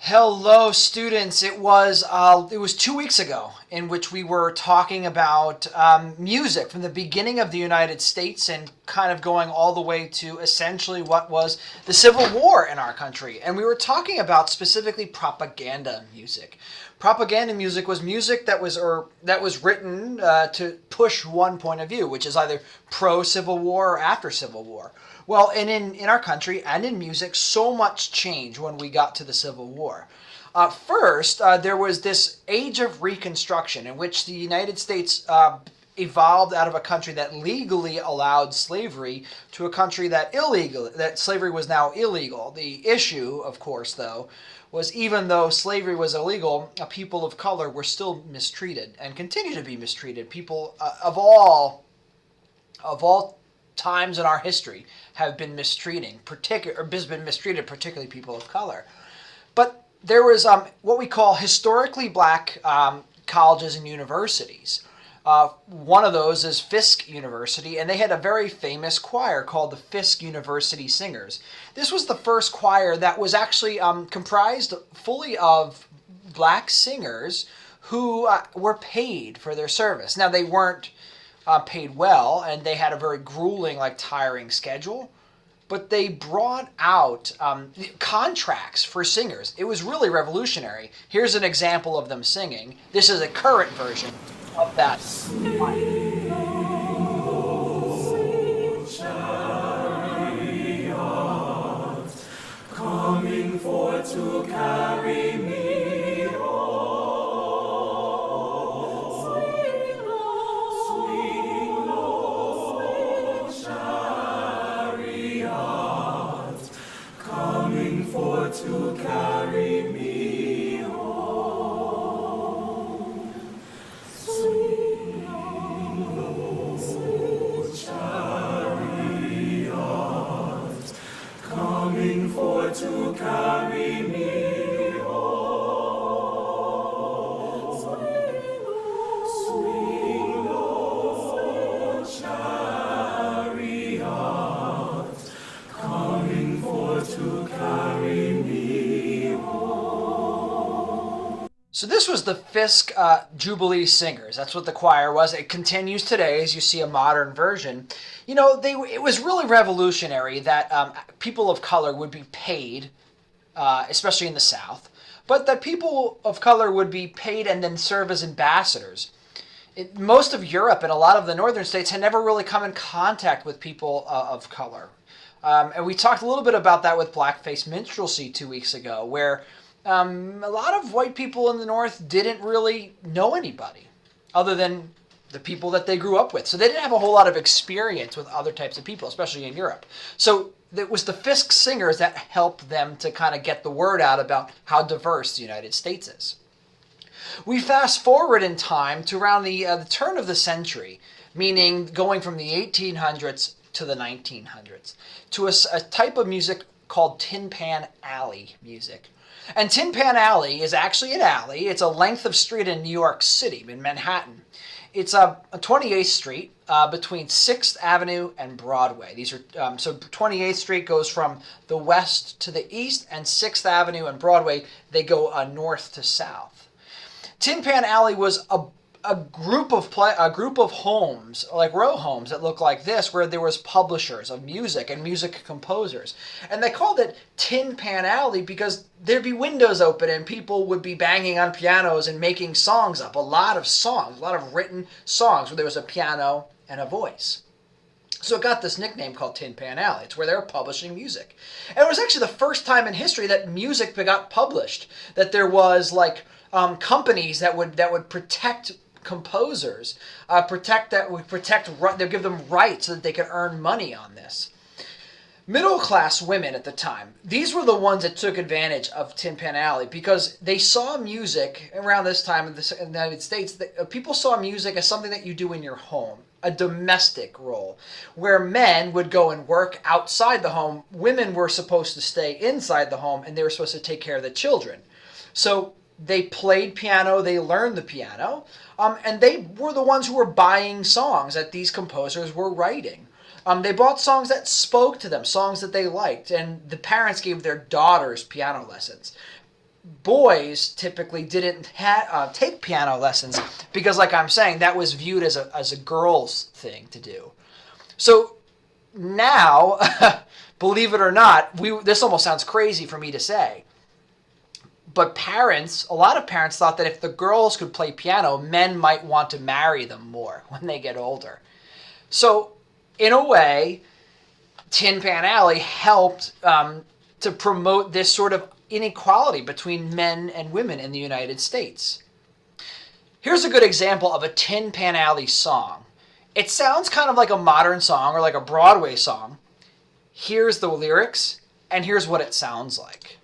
Hello, students. It was 2 weeks ago in which we were talking about music from the beginning of the United States and kind of going all the way to essentially what was the Civil War in our country. And we were talking about specifically propaganda music. Propaganda music was music that was written to push one point of view, which is either pro Civil War or after Civil War. Well, and in our country and in music, so much changed when we got to the Civil War. First, there was this age of Reconstruction in which the United States evolved out of a country that legally allowed slavery to a country that slavery was now illegal. The issue, of course, though, was even though slavery was illegal, people of color were still mistreated and continue to be mistreated. People of all times in our history have been mistreated, particularly people of color. But there was what we call historically black colleges and universities. One of those is Fisk University, and they had a very famous choir called the Fisk University Singers. This was the first choir that was actually comprised fully of black singers who were paid for their service. Now, they weren't paid well, and they had a very grueling, tiring schedule. But they brought out contracts for singers. It was really revolutionary. Here's an example of them singing. This is a current version of that. Coming forth to carry me home. Swing low, chariot, coming forth to carry me home. Swing low, chariot, coming forth to carry me home. Swing low, chariot, coming forth to carry me home. So this was the Fisk Jubilee Singers. That's what the choir was. It continues today, as you see a modern version. It was really revolutionary that people of color would be paid, especially in the South, but that people of color would be paid and then serve as ambassadors. Most of Europe and a lot of the northern states had never really come in contact with people of color. And we talked a little bit about that with Blackface Minstrelsy 2 weeks ago, where a lot of white people in the North didn't really know anybody other than the people that they grew up with. So they didn't have a whole lot of experience with other types of people, especially in Europe. So it was the Fisk Singers that helped them to kind of get the word out about how diverse the United States is. We fast forward in time to around the turn of the century, meaning going from the 1800s to the 1900s, to a type of music called Tin Pan Alley music. And Tin Pan Alley is actually an alley. It's a length of street in New York City, in Manhattan. It's a 28th Street between 6th Avenue and Broadway. So 28th Street goes from the west to the east, and 6th Avenue and Broadway, they go north to south. Tin Pan Alley was a group of homes, like row homes that looked like this, where there was publishers of music and music composers. And they called it Tin Pan Alley because there'd be windows open and people would be banging on pianos and making songs up. A lot of written songs where there was a piano and a voice. So it got this nickname called Tin Pan Alley. It's where they were publishing music. And it was actually the first time in history that music got published, that there was companies that would protect composers, they'd give them rights so that they could earn money on this. Middle class women at the time, these were the ones that took advantage of Tin Pan Alley because they saw music around this time in the United States. People saw music as something that you do in your home, a domestic role, where men would go and work outside the home. Women were supposed to stay inside the home, and they were supposed to take care of the children. So they played piano, they learned the piano, and they were the ones who were buying songs that these composers were writing. They bought songs that spoke to them, songs that they liked, and the parents gave their daughters piano lessons. boys typically didn't take piano lessons because, like I'm saying, that was viewed as a girl's thing to do. So now, believe it or not, this almost sounds crazy for me to say, but a lot of parents thought that if the girls could play piano, men might want to marry them more when they get older. So, in a way, Tin Pan Alley helped to promote this sort of inequality between men and women in the United States. Here's a good example of a Tin Pan Alley song. It sounds kind of like a modern song or like a Broadway song. Here's the lyrics, and here's what it sounds like.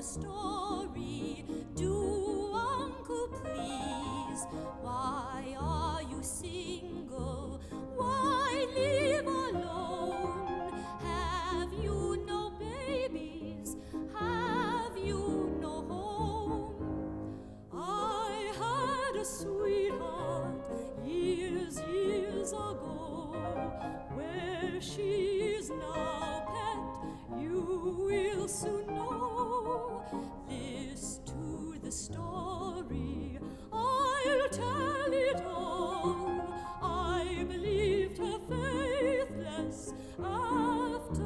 Story, do uncle please? Why are you single? Why live alone? Have you no babies? Have you no home? I had a sweetheart years ago. Where she is now, pet, you will soon know. List to the story, I'll tell it all. I believed her faithless after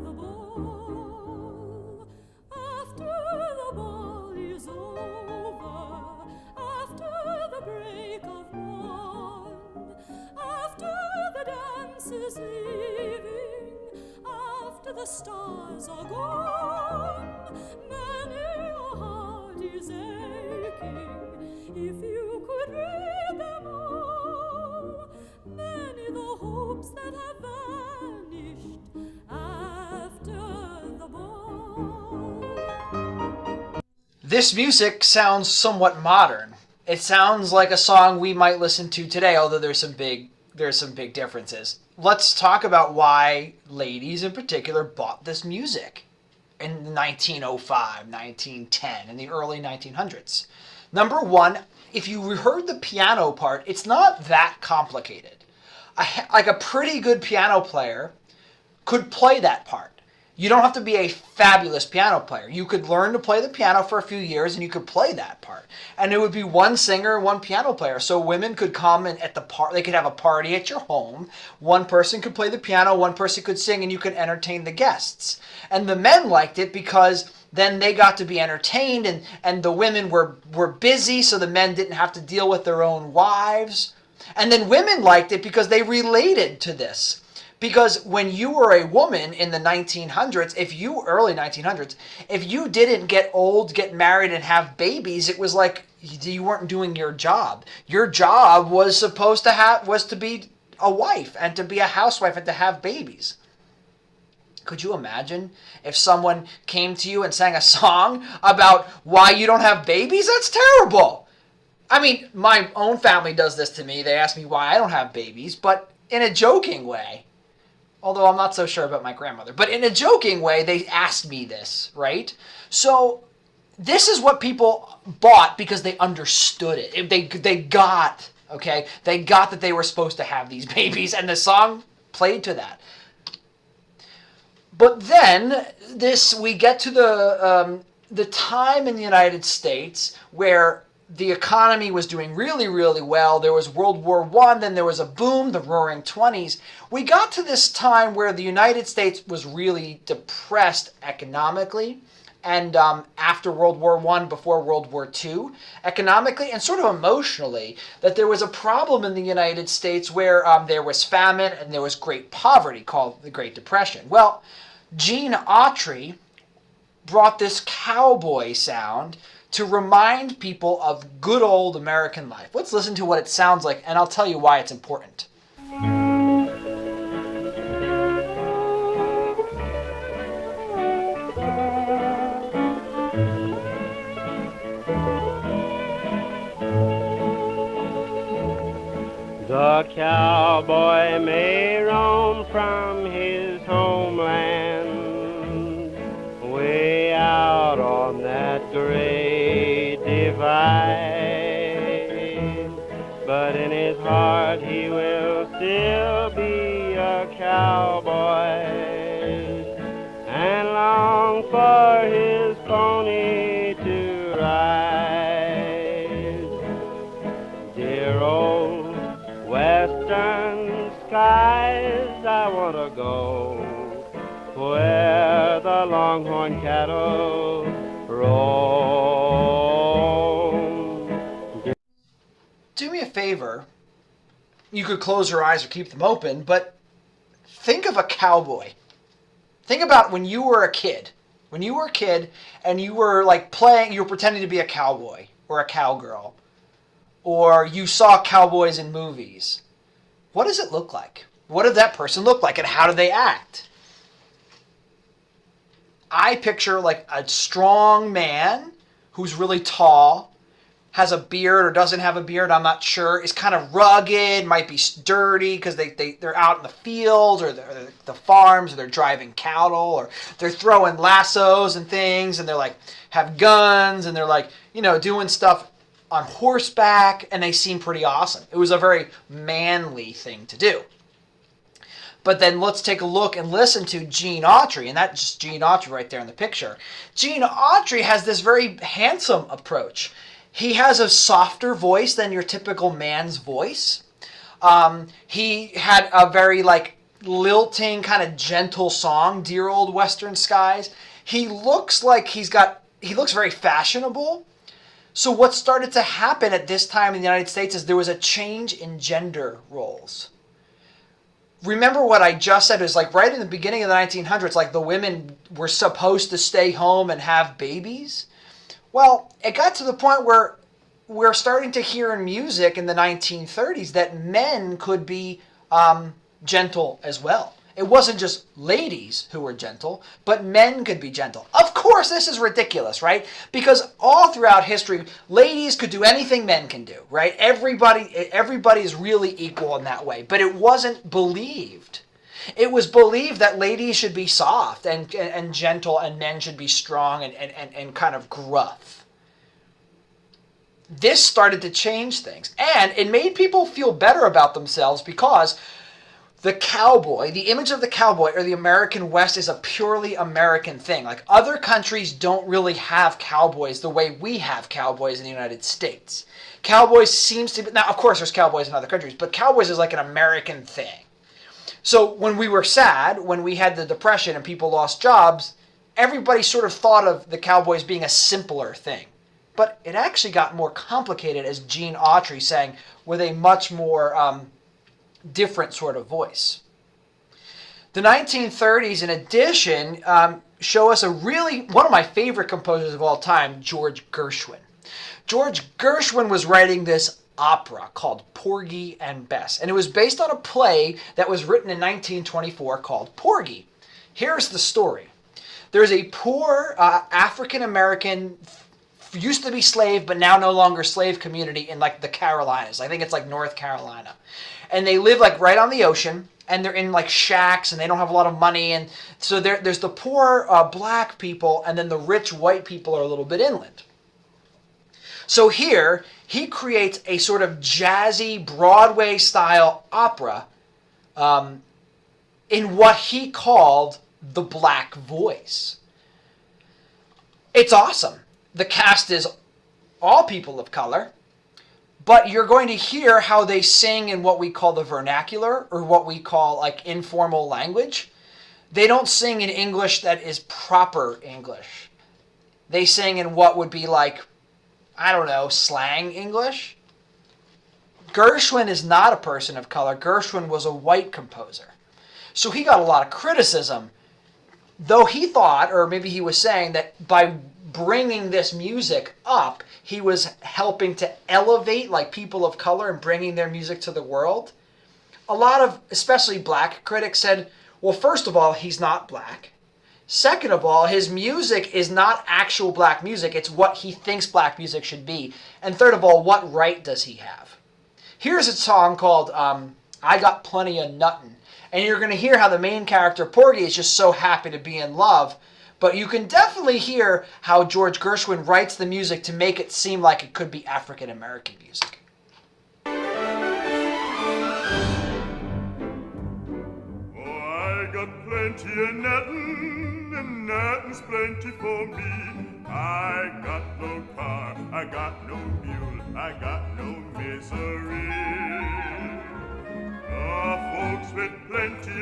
the ball. After the ball is over, after the break of dawn, after the dance is leaving, after the stars are gone, many a heart is aching. If you could read them all, many the hopes that have vanished after the ball. This music sounds somewhat modern. It sounds like a song we might listen to today, although there's some big differences. Let's talk about why ladies in particular bought this music in 1905, 1910, in the early 1900s. Number one, if you heard the piano part, it's not that complicated. Like a pretty good piano player could play that part. You don't have to be a fabulous piano player. You could learn to play the piano for a few years and you could play that part. And it would be one singer, one piano player. So women could come and they could have a party at your home. One person could play the piano, one person could sing, and you could entertain the guests. And the men liked it because then they got to be entertained and the women were busy, so the men didn't have to deal with their own wives. And then women liked it because they related to this. Because when you were a woman in the 1900s, early 1900s, if you didn't get old, get married, and have babies, it was like you weren't doing your job. Your job was to be a wife and to be a housewife and to have babies. Could you imagine if someone came to you and sang a song about why you don't have babies? That's terrible. I mean, my own family does this to me. They ask me why I don't have babies, but in a joking way. Although I'm not so sure about my grandmother. But in a joking way, they asked me this, right? So this is what people bought because they understood it. They got that they were supposed to have these babies, and the song played to that. But then we get to the time in the United States where the economy was doing really, really well. There was World War I, then there was a boom, the Roaring '20s. We got to this time where the United States was really depressed economically, and after World War I, before World War II, economically and sort of emotionally, that there was a problem in the United States where there was famine and there was great poverty called the Great Depression. Well, Gene Autry brought this cowboy sound to remind people of good old American life. Let's listen to what it sounds like, and I'll tell you why it's important. The cowboy may roam from his homeland way out on that great still be a cowboy and long for his pony to ride. Dear old western skies, I want to go where the longhorn cattle roam. Do me a favor. You could close your eyes or keep them open, but think of a cowboy. Think about when you were a kid. When you were a kid and you were like playing, you were pretending to be a cowboy or a cowgirl, or you saw cowboys in movies. What does it look like? What did that person look like and how do they act? I picture like a strong man who's really tall, has a beard or doesn't have a beard, I'm not sure, is kind of rugged, might be dirty because they're out in the fields or the farms, or they're driving cattle, or they're throwing lassos and things, and they're like, have guns, and they're like, doing stuff on horseback, and they seem pretty awesome. It was a very manly thing to do. But then let's take a look and listen to Gene Autry, and that's just Gene Autry right there in the picture. Gene Autry has this very handsome approach. He has a softer voice than your typical man's voice. He had a very like lilting, kind of gentle song, Dear Old Western Skies. He looks like he looks very fashionable. So what started to happen at this time in the United States is there was a change in gender roles. Remember what I just said is like right in the beginning of the 1900s, like the women were supposed to stay home and have babies. Well, it got to the point where we're starting to hear in music in the 1930s that men could be gentle as well. It wasn't just ladies who were gentle, but men could be gentle. Of course, this is ridiculous, right? Because all throughout history, ladies could do anything men can do, right? Everybody is really equal in that way, but it wasn't believed. It was believed that ladies should be soft and gentle, and men should be strong and kind of gruff. This started to change things, and it made people feel better about themselves because the cowboy, the image of the cowboy or the American West is a purely American thing. Like other countries don't really have cowboys the way we have cowboys in the United States. Cowboys seems to be, now of course there's cowboys in other countries, but cowboys is like an American thing. So when we were sad, when we had the Depression and people lost jobs, everybody sort of thought of the cowboys being a simpler thing. But it actually got more complicated, as Gene Autry sang, with a much more different sort of voice. The 1930s, in addition, show us one of my favorite composers of all time, George Gershwin. George Gershwin was writing this opera called Porgy and Bess, and it was based on a play that was written in 1924 called Porgy. Here's the story. There's a poor African-American, used to be slave but now no longer slave community in like the Carolinas. I think it's like North Carolina. And they live like right on the ocean, and they're in like shacks, and they don't have a lot of money, and so there's the poor black people, and then the rich white people are a little bit inland. So here, he creates a sort of jazzy Broadway-style opera in what he called the Black Voice. It's awesome. The cast is all people of color, but you're going to hear how they sing in what we call the vernacular, or what we call like informal language. They don't sing in English that is proper English. They sing in what would be like, I don't know, slang English. Gershwin is not a person of color. Gershwin was a white composer. So he got a lot of criticism, though he thought, or maybe he was saying, that by bringing this music up, he was helping to elevate like people of color and bringing their music to the world. A lot of, especially black critics, said, well, first of all, he's not black. Second of all, his music is not actual black music. It's what he thinks black music should be. And third of all, what right does he have? Here's a song called I Got Plenty of Nuttin'. And you're going to hear how the main character, Porgy, is just so happy to be in love. But you can definitely hear how George Gershwin writes the music to make it seem like it could be African American music. got plenty of nothing, and nothing's plenty for me. I got no car, I got no mule, I got no misery. Folks with plenty,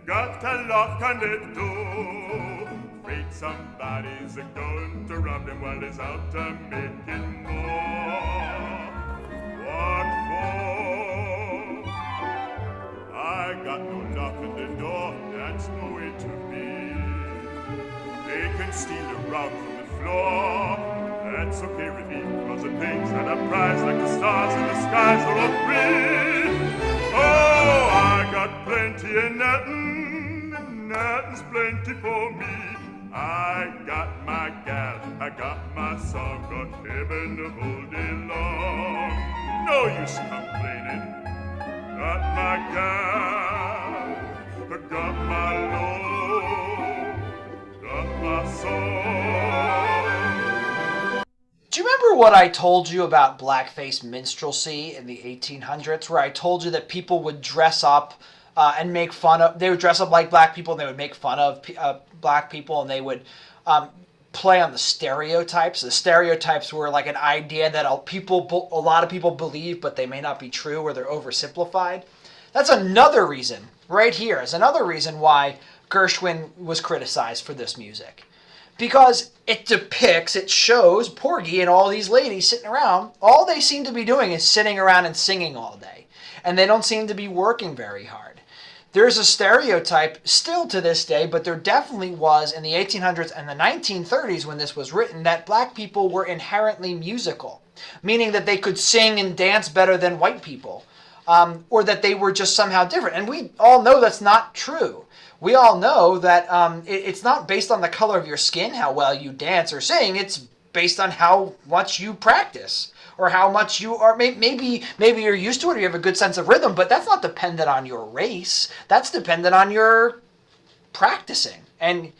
got a lock on the door. Afraid somebody's going to rob them while he's out to making more. What for? I got no lock on the door, that's no way to be. They can steal the rug from the floor, that's okay with me, cause the things that I prize like the stars in the skies are all free. Oh, I got plenty of nothing, and nothing's plenty for me. I got my gal, I got my song, got heaven the whole day long. No use complaining. Got my gal, I got my love, got my song. Do you remember what I told you about blackface minstrelsy in the 1800s, where I told you that people would dress up and make fun of, they would dress up like black people and they would make fun of black people, and they would play on the stereotypes. The stereotypes were like an idea that a lot of people believe, but they may not be true, or they're oversimplified. That's another reason, right here, is another reason why Gershwin was criticized for this music. Because it depicts, it shows Porgy and all these ladies sitting around. All they seem to be doing is sitting around and singing all day. And they don't seem to be working very hard. There's a stereotype still to this day, but there definitely was in the 1800s and the 1930s when this was written, that black people were inherently musical, meaning that they could sing and dance better than white people, or that they were just somehow different. And we all know that's not true. We all know that it's not based on the color of your skin, how well you dance or sing. It's based on how much you practice, or how much you are, maybe you're used to it, or you have a good sense of rhythm, but that's not dependent on your race. That's dependent on your practicing. And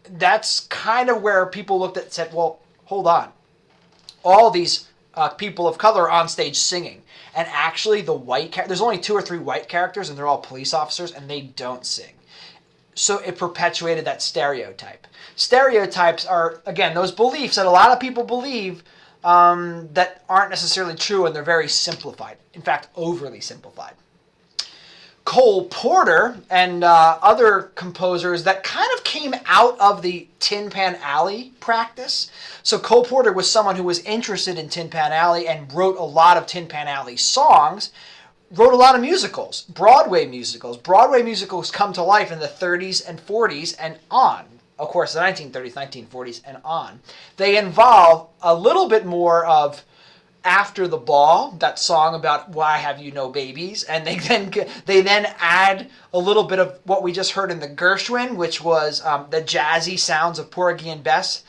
that's kind of where people looked at and said, well, hold on. All these people of color are on stage singing. And actually the there's only 2 or 3 white characters, and they're all police officers, and they don't sing. So it perpetuated that stereotype. Stereotypes are, again, those beliefs that a lot of people believe that aren't necessarily true, and they're very simplified. In fact, overly simplified. Cole Porter and other composers that kind of came out of the Tin Pan Alley practice. So Cole Porter was someone who was interested in Tin Pan Alley and wrote a lot of Tin Pan Alley songs, wrote a lot of musicals, Broadway musicals. Broadway musicals come to life in the 30s and 40s and on. Of course, the 1930s, 1940s, and on. They involve a little bit more of After the Ball, that song about Why Have You No Babies, and they then add a little bit of what we just heard in the Gershwin, which was the jazzy sounds of Porgy and Bess.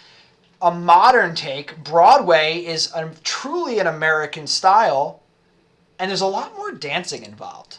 A modern take. Broadway is truly an American style, and there's a lot more dancing involved.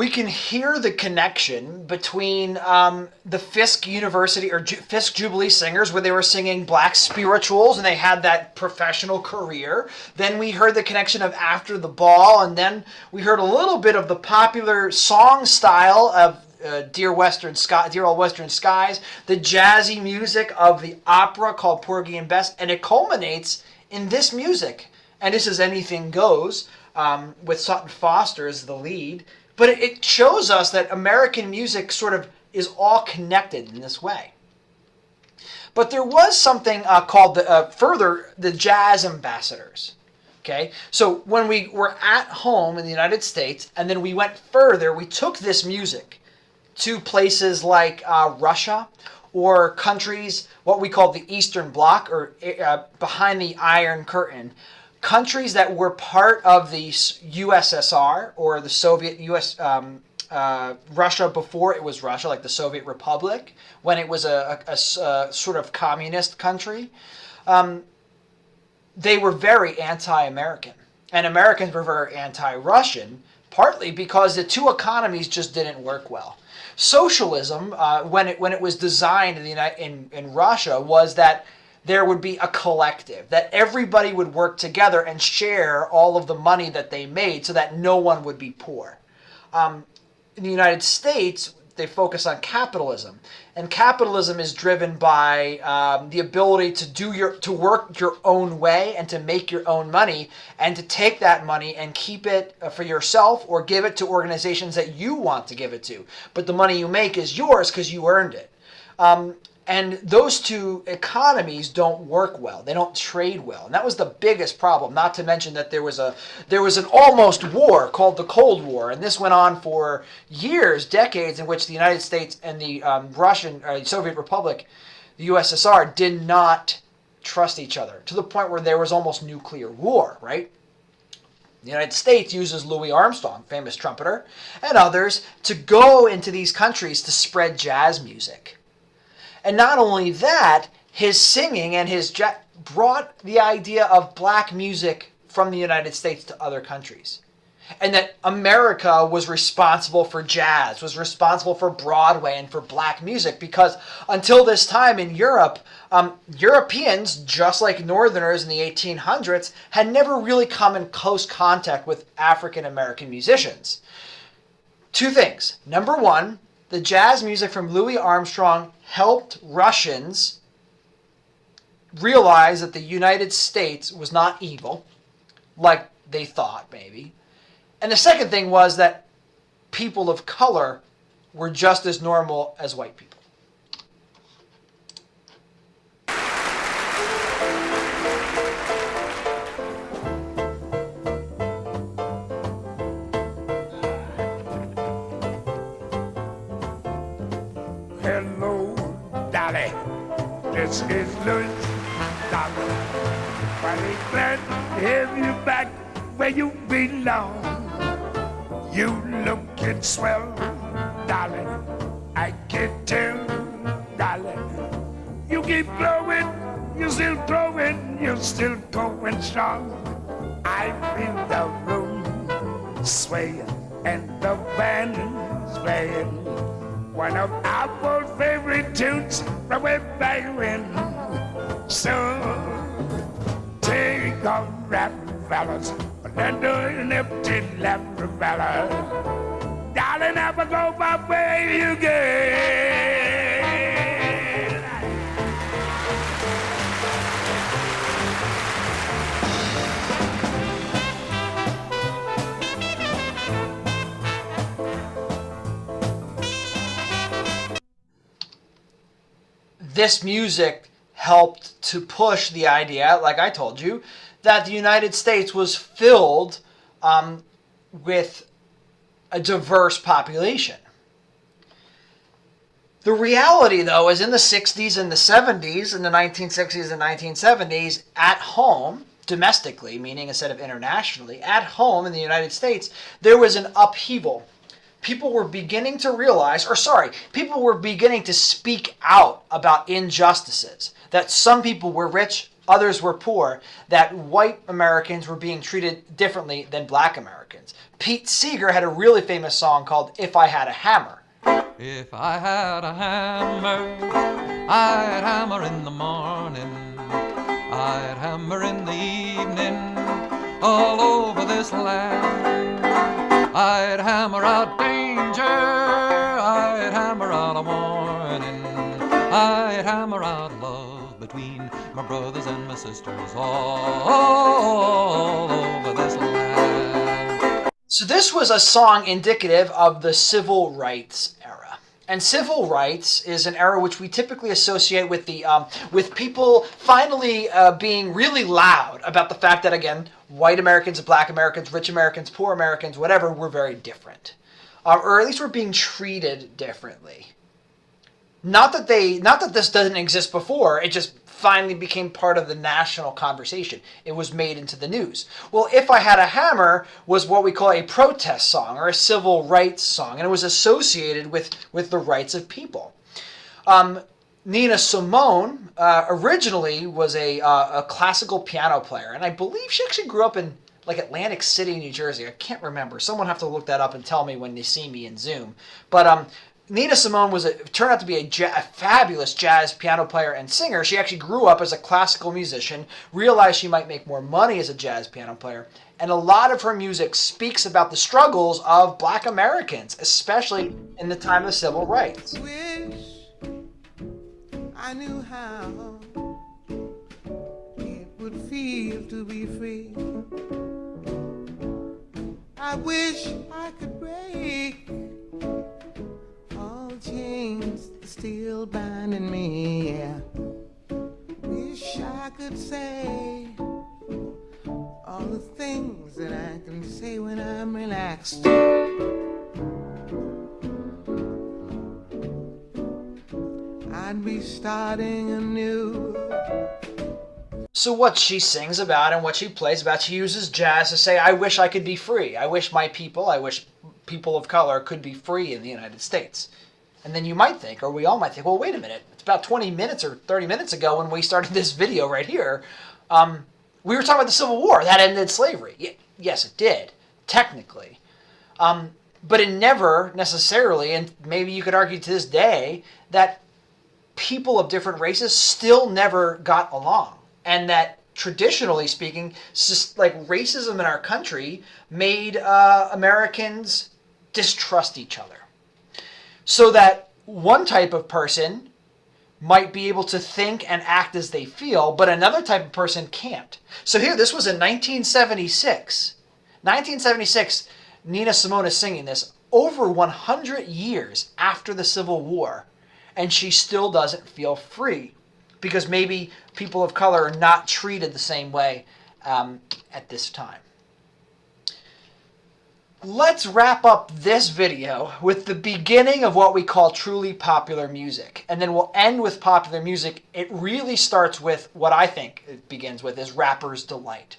we can hear the connection between the Fisk University or Fisk Jubilee Singers, where they were singing black spirituals and they had that professional career. Then we heard the connection of After the Ball, and then we heard a little bit of the popular song style of Dear Old Western Skies, the jazzy music of the opera called Porgy and Bess, and it culminates in this music. And this is Anything Goes, with Sutton Foster as the lead. But it shows us that American music sort of is all connected in this way. But there was something called the Jazz Ambassadors. Okay, so when we were at home in the United States, and then we went further, we took this music to places like Russia, or countries, what we call the Eastern Bloc, or behind the Iron Curtain. Countries that were part of the USSR, or the Soviet Russia before it was Russia, like the Soviet Republic, when it was a sort of communist country, they were very anti-American. And Americans were very anti-Russian, partly because the two economies just didn't work well. Socialism, when it was designed in Russia, was that there would be a collective, that everybody would work together and share all of the money that they made so that no one would be poor. In the United States, they focus on capitalism. And capitalism is driven by the ability to work your own way and to make your own money, and to take that money and keep it for yourself or give it to organizations that you want to give it to. But the money you make is yours because you earned it. And those two economies don't work well. They don't trade well. And that was the biggest problem, not to mention that there was an almost war called the Cold War. And this went on for years, decades, in which the United States and the Soviet Republic, the USSR, did not trust each other, to the point where there was almost nuclear war, right? The United States uses Louis Armstrong, famous trumpeter, and others to go into these countries to spread jazz music. And not only that, his singing and his brought the idea of black music from the United States to other countries. And that America was responsible for jazz, was responsible for Broadway and for black music, because until this time in Europe, Europeans, just like Northerners in the 1800s, had never really come in close contact with African American musicians. Two things. Number one, the jazz music from Louis Armstrong helped Russians realize that the United States was not evil, like they thought maybe. And the second thing was that people of color were just as normal as white people. Hello, Dolly. This is Louis, Dolly. Mighty glad to have you back where you belong. You looking swell, Dolly. I can tell, Dolly. You keep glowing, you're still growing, you're still going strong. I feel the room swaying and the band is playing one of our favorite tunes from way back when. So take off, rap fellas, and do an empty lap, fella. Darling, never go my way again. This music helped to push the idea, like I told you, that the United States was filled with a diverse population. The reality, though, is in the 60s and the 70s, in the 1960s and 1970s, at home, domestically, meaning instead of internationally, at home in the United States, there was an upheaval. People were beginning to realize, people were beginning to speak out about injustices. That some people were rich, others were poor, that white Americans were being treated differently than black Americans. Pete Seeger had a really famous song called If I Had a Hammer. If I had a hammer, I'd hammer in the morning, I'd hammer in the evening, all over this land. I'd hammer out danger, I'd hammer out a warning, I'd hammer out love between my brothers and my sisters all over this land. So this was a song indicative of the civil rights era. And civil rights is an era which we typically associate with the with people finally being really loud about the fact that, again, white Americans, black Americans, rich Americans, poor Americans, whatever, were very different, or at least were being treated differently. Not that this doesn't exist before. It just finally became part of the national conversation. It was made into the news. Well, If I Had a Hammer was what we call a protest song or a civil rights song, and it was associated with the rights of people. Nina Simone originally was a classical piano player, and I believe she actually grew up in like Atlantic City, New Jersey. I can't remember. Someone have to look that up and tell me when they see me in Zoom. But Nina Simone turned out to be a fabulous jazz piano player and singer. She actually grew up as a classical musician, realized she might make more money as a jazz piano player, and a lot of her music speaks about the struggles of black Americans, especially in the time of civil rights. Wish I knew how it would feel to be free. I wish I could break all chains still binding me, yeah. Wish I could say all the things that I can say when I'm relaxed. I'd be starting anew. So what she sings about and what she plays about, she uses jazz to say, I wish I could be free. I wish people of color could be free in the United States. And then you might think, or we all might think, well, wait a minute. It's about 20 minutes or 30 minutes ago when we started this video right here. We were talking about the Civil War. That ended slavery. Yes, it did, technically. But it never necessarily, and maybe you could argue to this day, that people of different races still never got along. And that traditionally speaking, like racism in our country made Americans distrust each other. So that one type of person might be able to think and act as they feel, but another type of person can't. So here, this was in 1976. 1976, Nina Simone is singing this over 100 years after the Civil War, and she still doesn't feel free because maybe people of color are not treated the same way at this time. Let's wrap up this video with the beginning of what we call truly popular music. And then we'll end with popular music. It really starts with what I think it begins with is Rapper's Delight.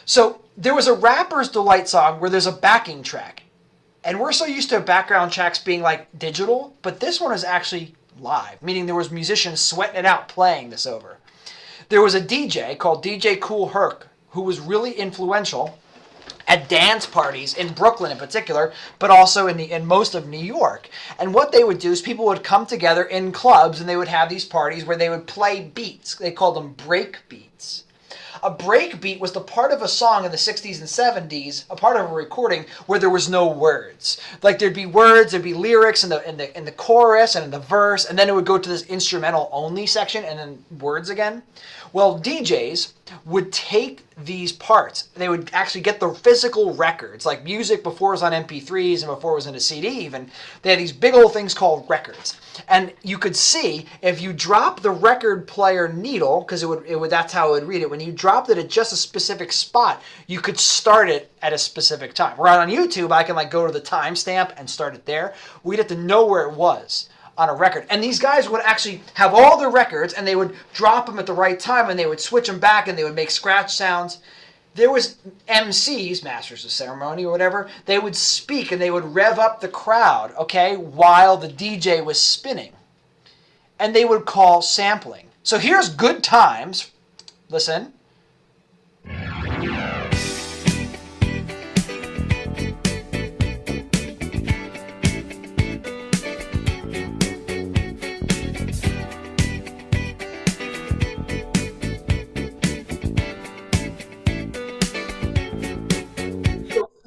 So there was a Rapper's Delight song where there's a backing track. And we're so used to background tracks being like digital, but this one is actually live, meaning there was musicians sweating it out playing this over. There was a DJ called DJ Kool Herc who was really influential at dance parties in Brooklyn in particular, but also in most of New York. And what they would do is people would come together in clubs and they would have these parties where they would play beats. They called them break beats. A break beat was the part of a song in the 60s and 70s, a part of a recording where there was no words. Like there'd be words, there'd be lyrics in the chorus and in the verse, and then it would go to this instrumental only section and then words again. Well, DJs would take these parts. They would actually get the physical records, like music before it was on MP3s and before it was in a CD even. They had these big old things called records. And you could see if you drop the record player needle, because it would that's how it would read it, when you dropped it at just a specific spot, you could start it at a specific time. Where on YouTube, I can like go to the timestamp and start it there. We'd have to know where it was on a record. And these guys would actually have all the records and they would drop them at the right time and they would switch them back and they would make scratch sounds. There was MCs, Masters of Ceremony or whatever, they would speak and they would rev up the crowd, okay, while the DJ was spinning. And they would call sampling. So here's Good Times Listen.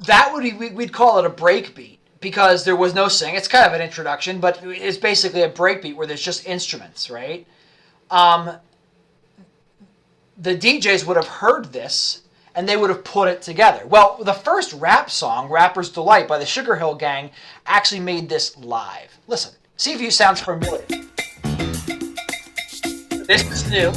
That would be, we'd call it a break beat because there was no sing. It's kind of an introduction, but it's basically a break beat where there's just instruments, right? The DJs would have heard this and they would have put it together. Well, the first rap song, Rapper's Delight by the Sugar Hill Gang, actually made this live. Listen, see if you sounds familiar. This is new.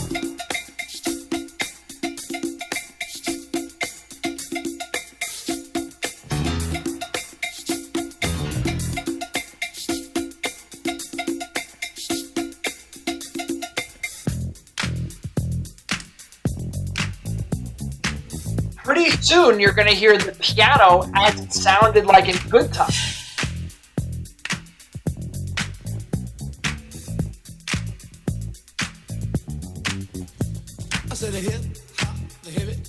Pretty soon you're going to hear the piano as it sounded like in Good Time. I said the hip hop, the hip it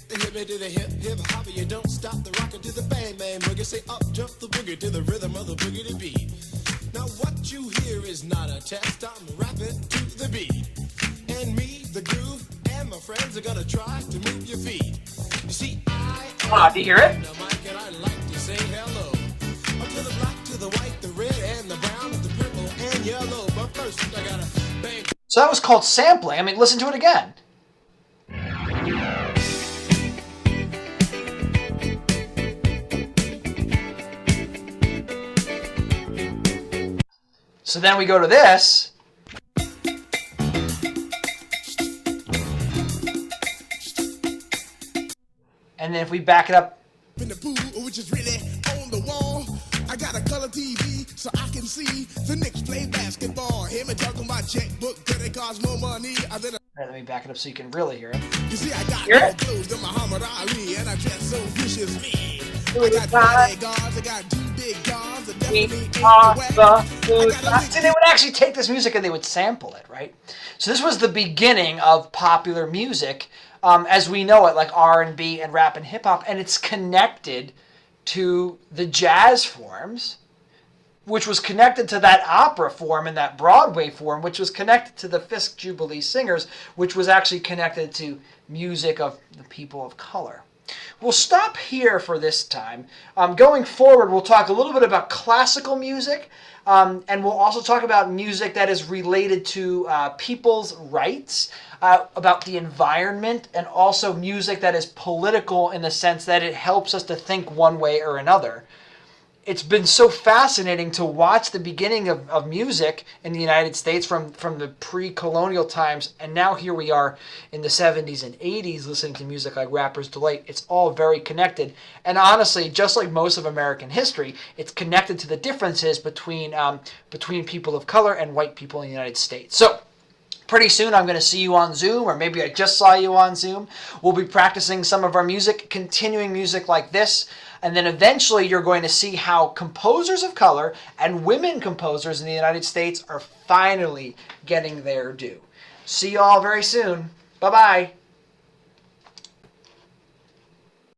to the hip hop, you don't stop the rockin' to the bang bang boogie. Say up jump the boogie to the rhythm of the boogie to beat. Now what you hear is not a test, I'm rapping to the beat. And me, the groove, and my friends are gonna try to move your feet. You see, Do you hear it? the mic and I like to say hello. Up to the black, to the white, the red, and the brown, and the purple, and yellow. But first I gotta bang. So that was called sampling. I mean, listen to it again. So then we go to this. And then if we back it up. In the pool, which is really on the wall. I got a color TV so I can see the Knicks play basketball. Him and talking about checkbook, credit cards, more money. All right, let me back it up so you can really hear it. You see, I got Hear more it? clothes than Muhammad Ali, and I dress so viciously. I Food got fight. bodyguards, I got two big guns, that We definitely ain't are the way. the food. I got a See, they would actually take this music and they would sample it, right? So this was the beginning of popular music as we know it, like R&B and rap and hip hop, and it's connected to the jazz forms, which was connected to that opera form and that Broadway form, which was connected to the Fisk Jubilee Singers, which was actually connected to music of the people of color. We'll stop here for this time. Going forward, we'll talk a little bit about classical music, and we'll also talk about music that is related to people's rights, about the environment, and also music that is political in the sense that it helps us to think one way or another. It's been so fascinating to watch the beginning of music in the United States from the pre-colonial times, and now here we are in the 70s and 80s listening to music like Rapper's Delight. It's all very connected, and honestly, just like most of American history, it's connected to the differences between people of color and white people in the United States. So pretty soon I'm going to see you on Zoom, or maybe I just saw you on Zoom. We'll be practicing some of our music, continuing music like this, and then eventually you're going to see how composers of color and women composers in the United States are finally getting their due. See you all very soon. Bye-bye.